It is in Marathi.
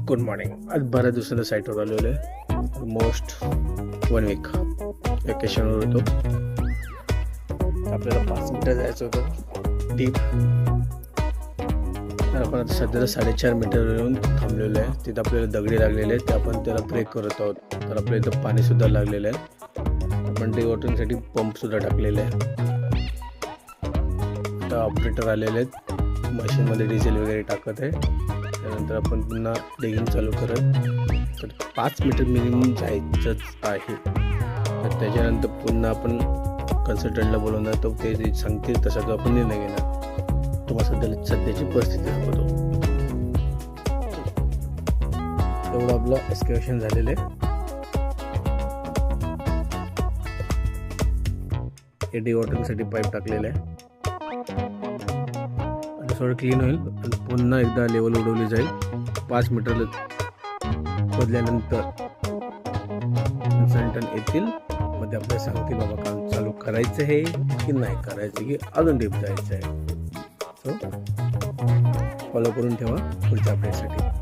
Good morning. आज बऱ्याच दिवसांनी साईटवर आलेलो आहे. ऑलमोस्ट 1 वीक वेकेशनवर होतो. आपल्याला 5 मीटर जायचं होतं डीप. तर आपण आता सध्याला 4.5 मीटर येऊन थांबलेलो आहे. तिथं आपल्याला दगडी लागलेले आहेत, ते आपण त्याला ब्रेक करत आहोत. तर आपल्या इथं पाणीसुद्धा लागलेलं आहे. आपण डी वॉटरिंगसाठी पंपसुद्धा टाकलेले आहे. आता ऑपरेटर आलेले आहेत, मशीनमध्ये डिझेल वगैरे टाकत आहे. त्यानंतर आपण पुन्हा डिगिंग चालू करत. तर 5 मीटर मिनिमम जायचंच आहे. तर त्याच्यानंतर पुन्हा आपण कन्सल्टंटला बोलवणार, तो ते सांगतील तसा तो आपण निर्णय घेणार. तुम्हाला सध्याची परिस्थिती सांगतो. एवढं आपलं एक्सकॅव्हेशन झालेलं आहे. हे डी वॉटरिंगसाठी पाईप टाकलेलं आहे. थोडं क्लीन होईल आणि पुन्हा एकदा लेवल उडवली जाईल. 5 मीटरला खोदल्यानंतर कन्सल्टंट येतील, मध्ये आपल्याला सांगतील बाबा काम चालू करायचं आहे की नाही करायचं, की अजून डीप जायचं आहे. सो फॉलो करून ठेवा पुढच्या अपडेटसाठी.